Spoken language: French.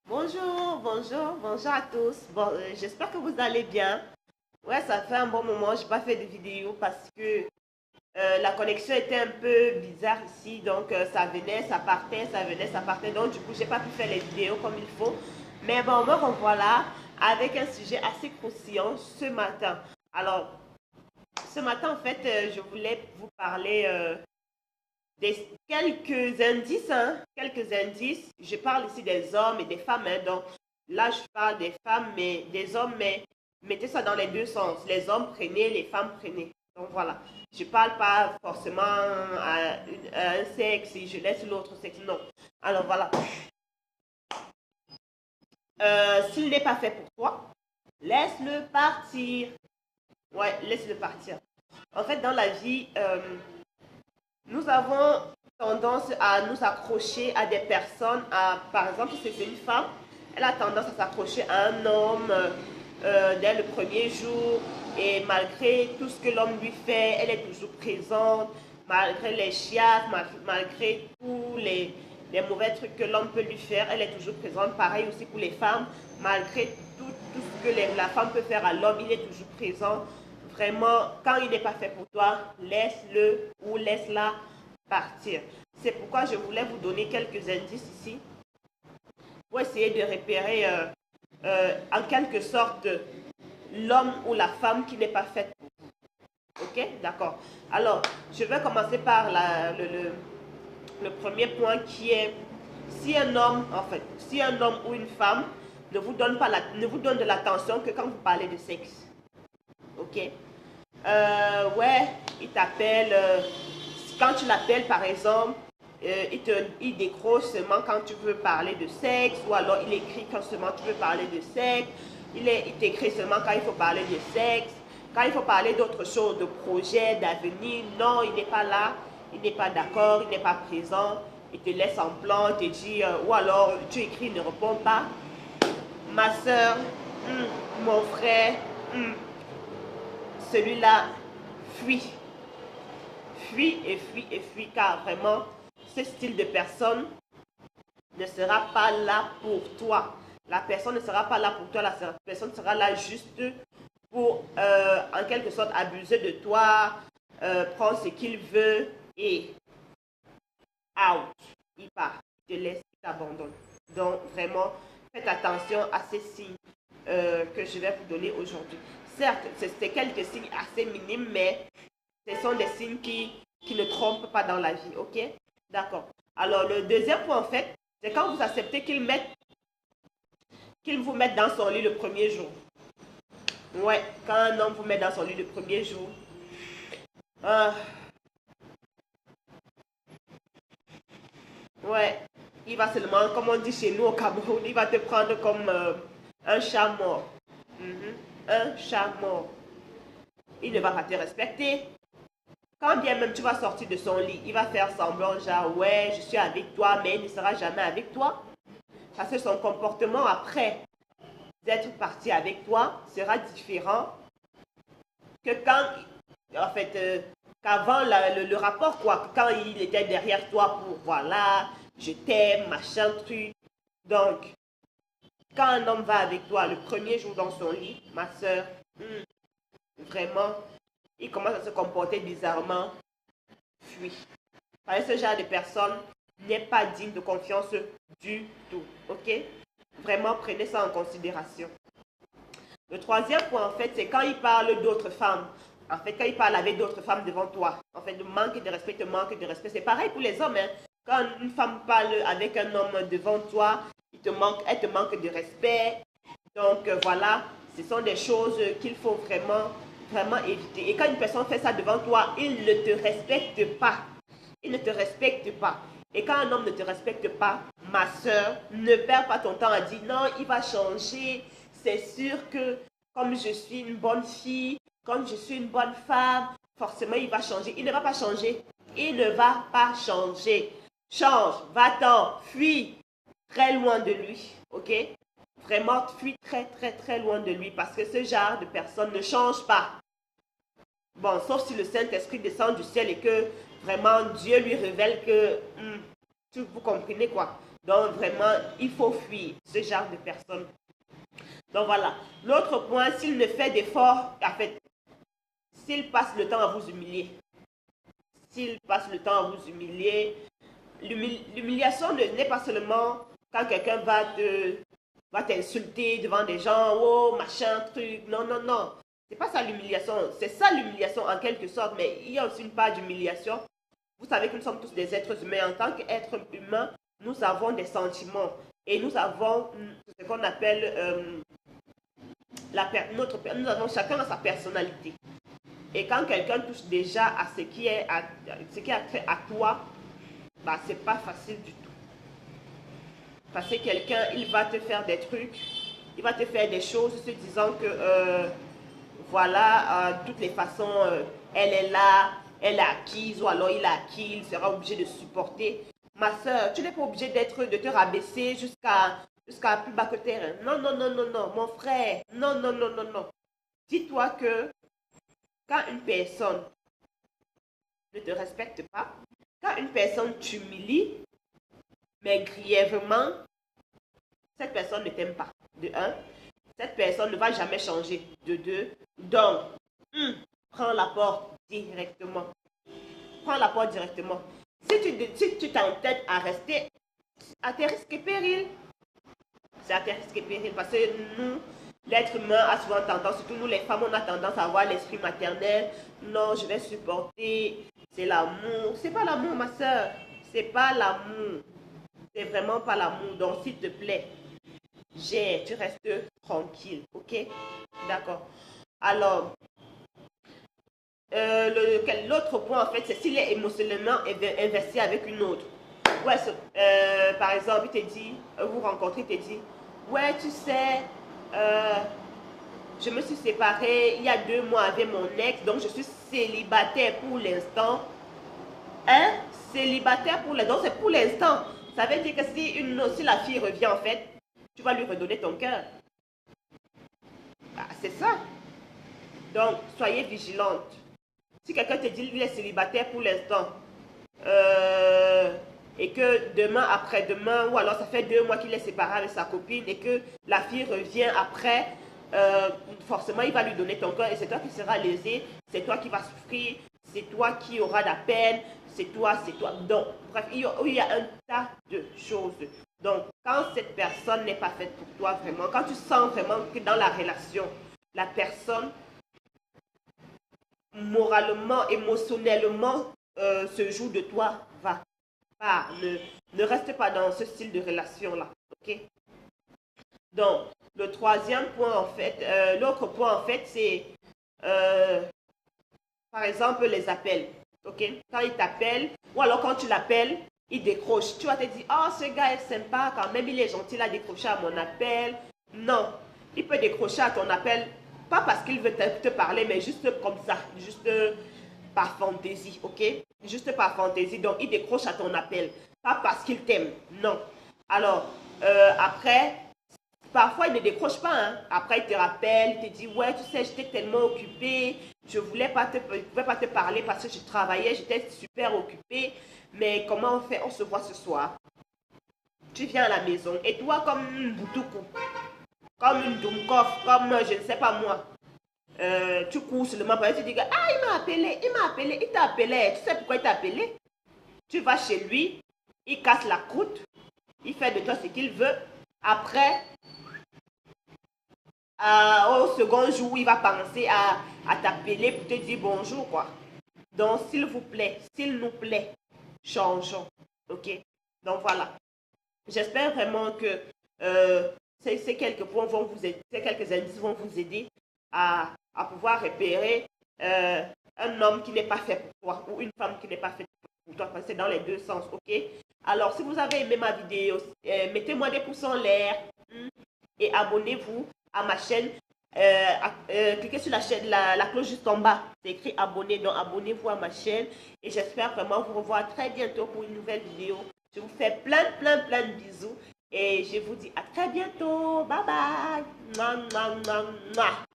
Bonjour à tous. Bon, j'espère que vous allez bien. Ouais, ça fait un bon moment, je n'ai pas fait de vidéo parce que la connexion était un peu bizarre ici. Donc, ça venait, ça partait, ça venait, ça partait. Donc, du coup, j'ai pas pu faire les vidéos comme il faut. Mais bon, me revoilà avec un sujet assez croustillant ce matin. Alors, ce matin, en fait, je voulais vous parler quelques indices, hein, quelques indices. Je parle ici des hommes et des femmes, hein, donc là je parle des femmes, mais des hommes, mais mettez ça dans les deux sens. Les hommes prenez, les femmes prenez. Donc voilà, je parle pas forcément à un sexe et je laisse l'autre sexe, non. Alors voilà, s'il n'est pas fait pour toi, laisse-le partir. Ouais, laisse-le partir. En fait, dans la vie, nous avons tendance à nous accrocher à des personnes, par exemple, si c'est une femme, elle a tendance à s'accrocher à un homme dès le premier jour et malgré tout ce que l'homme lui fait, elle est toujours présente, malgré les chiates, malgré tous les mauvais trucs que l'homme peut lui faire, elle est toujours présente. Pareil aussi pour les femmes, malgré tout ce que la femme peut faire à l'homme, il est toujours présent. Vraiment, quand il n'est pas fait pour toi, laisse-le ou laisse-la partir. C'est pourquoi je voulais vous donner quelques indices ici pour essayer de repérer en quelque sorte l'homme ou la femme qui n'est pas faite pour vous. Ok, d'accord. Alors, je vais commencer par le premier point qui est si un homme, en fait, si un homme ou une femme ne vous donne de l'attention que quand vous parlez de sexe. Ok. Ouais, il t'appelle. Quand tu l'appelles, par exemple, il décroche seulement quand tu veux parler de sexe, ou alors il écrit quand seulement tu veux parler de sexe. Il t'écrit seulement quand il faut parler de sexe. Quand il faut parler d'autre chose, de projet, d'avenir, non, il n'est pas là, il n'est pas d'accord, il n'est pas présent. Il te laisse en plan, te dit, ou alors tu écris, il ne répond pas. Ma soeur, mon frère, celui-là fuit. Fuis et fuis et fuis, car vraiment, ce style de personne ne sera pas là pour toi. La personne ne sera pas là pour toi, la personne sera là juste pour, en quelque sorte, abuser de toi, prendre ce qu'il veut et out. Il part, il te laisse, il t'abandonne. Donc, vraiment, faites attention à ces signes que je vais vous donner aujourd'hui. Certes, c'est quelques signes assez minimes, mais ce sont des signes qui ne trompent pas dans la vie, ok? D'accord. Alors, le deuxième point, en fait, c'est quand vous acceptez qu'il vous mette dans son lit le premier jour. Ouais, quand un homme vous met dans son lit le premier jour, euh, ouais, il va seulement, comme on dit chez nous au Cameroun, il va te prendre comme un chat mort. Un chat mort. Il ne va pas te respecter. Quand bien même tu vas sortir de son lit, il va faire semblant, genre, ouais, je suis avec toi, mais il ne sera jamais avec toi. Parce que son comportement après d'être parti avec toi sera différent que quand, en fait, qu'avant le rapport, quoi, quand il était derrière toi pour, voilà, je t'aime, machin, truc. Donc, quand un homme va avec toi le premier jour dans son lit, ma soeur, vraiment, il commence à se comporter bizarrement, fuis. Parce que ce genre de personne n'est pas digne de confiance du tout. Ok? Vraiment, prenez ça en considération. Le troisième point, en fait, c'est quand il parle d'autres femmes. En fait, quand il parle avec d'autres femmes devant toi. En fait, le manque de respect, le manque de respect. C'est pareil pour les hommes. Hein. Quand une femme parle avec un homme devant toi, elle te manque de respect. Donc, voilà, ce sont des choses qu'il faut vraiment éviter. Et quand une personne fait ça devant toi, il ne te respecte pas. Il ne te respecte pas. Et quand un homme ne te respecte pas, ma soeur, ne perds pas ton temps à dire non, il va changer. C'est sûr que comme je suis une bonne fille, comme je suis une bonne femme, forcément il va changer. Il ne va pas changer. Il ne va pas changer. Change, va-t'en, fuis très loin de lui. Ok? Vraiment, fuis très loin de lui parce que ce genre de personne ne change pas. Bon, sauf si le Saint-Esprit descend du ciel et que vraiment Dieu lui révèle que, vous comprenez quoi. Donc vraiment, il faut fuir ce genre de personnes. Donc voilà. L'autre point, s'il ne fait d'efforts, en fait, s'il passe le temps à vous humilier, s'il passe le temps à vous humilier, l'humiliation n'est pas seulement quand quelqu'un va t'insulter devant des gens, oh machin, truc, non, non, non. C'est pas ça l'humiliation, c'est ça l'humiliation en quelque sorte, mais il y a aussi une part d'humiliation. Vous savez que nous sommes tous des êtres humains. En tant qu'êtres humains, nous avons des sentiments et nous avons ce qu'on appelle nous avons chacun sa personnalité. Et quand quelqu'un touche déjà à ce qui est à trait à toi, bah c'est pas facile du tout. Parce que quelqu'un, il va te faire des trucs, il va te faire des choses se disant que voilà, de toutes les façons, elle est là, elle est acquise, ou alors il est acquis, il sera obligé de supporter. Ma soeur, tu n'es pas obligé de te rabaisser jusqu'à plus bas que terre. Non, non, non, non, non, mon frère, non, non, non, non, non. Dis-toi que quand une personne ne te respecte pas, quand une personne t'humilie, mais grièvement, cette personne ne t'aime pas. De un, cette personne ne va jamais changer. De deux, donc, prends la porte directement. Prends la porte directement. Si tu t'entêtes à rester, à tes risques et périls, c'est à tes risques et périls. Parce que nous, l'être humain a souvent tendance, surtout nous les femmes, on a tendance à avoir l'esprit maternel. Non, je vais supporter. C'est l'amour. C'est pas l'amour, ma soeur. C'est pas l'amour. C'est vraiment pas l'amour. Donc, s'il te plaît, tu restes tranquille. Ok? D'accord. Alors, l'autre point, en fait, c'est s'il est émotionnellement investi avec une autre. Ouais, par exemple, il te dit, vous rencontrez, il te dit, ouais, tu sais, je me suis séparée il y a 2 mois avec mon ex, donc je suis célibataire pour l'instant. Hein? Célibataire pour l'instant, donc c'est pour l'instant. Ça veut dire que si la fille revient, en fait, tu vas lui redonner ton cœur. Bah, c'est ça. Donc, soyez vigilante. Si quelqu'un te dit qu'il est célibataire pour l'instant, et que demain, après-demain, ou alors ça fait 2 mois qu'il est séparé avec sa copine et que la fille revient après, forcément, il va lui donner ton cœur et c'est toi qui seras lésé, c'est toi qui vas souffrir, c'est toi qui auras la peine, c'est toi. Donc, bref, il y a un tas de choses. Donc, quand cette personne n'est pas faite pour toi vraiment, quand tu sens vraiment que dans la relation, la personne moralement, émotionnellement se joue de toi, va. Ne reste pas dans ce style de relation-là. Ok? Donc, le troisième point, en fait, l'autre point, en fait, c'est, par exemple, les appels. Ok? Quand il t'appelle, ou alors quand tu l'appelles, il décroche. Tu vas te dire, oh, ce gars est sympa, quand même, il est gentil, il a décroché à mon appel. Non, il peut décrocher à ton appel, pas parce qu'il veut te parler, mais juste comme ça, juste par fantaisie, ok? Juste par fantaisie. Donc, il décroche à ton appel, pas parce qu'il t'aime, non. Alors, après, parfois, il ne décroche pas, hein. Après, il te rappelle, il te dit, ouais, tu sais, j'étais tellement occupée, je ne pouvais pas te parler parce que je travaillais, j'étais super occupée, mais comment on fait? On se voit ce soir. Tu viens à la maison, et toi, comme une boutoukou, comme une Dumkov, comme je ne sais pas moi. Tu cours seulement parce que tu dis que, ah, il m'a appelé, il t'a appelé. Tu sais pourquoi il t'a appelé? Tu vas chez lui, il casse la croûte, il fait de toi ce qu'il veut. Après, au second jour, il va penser à t'appeler pour te dire bonjour, quoi. Donc, s'il vous plaît, s'il nous plaît, changeons. Ok? Donc, voilà. J'espère vraiment que ces quelques points vont vous aider, ces quelques indices vont vous aider à pouvoir repérer un homme qui n'est pas fait pour toi ou une femme qui n'est pas faite pour toi, parce que c'est dans les deux sens, ok? Alors, si vous avez aimé ma vidéo, mettez-moi des pouces en l'air et abonnez-vous à ma chaîne. Cliquez sur la cloche juste en bas, c'est écrit abonner, donc abonnez-vous à ma chaîne et j'espère vraiment vous revoir très bientôt pour une nouvelle vidéo. Je vous fais plein de bisous et je vous dis à très bientôt. Bye bye. Mouah, mouah, mouah, mouah.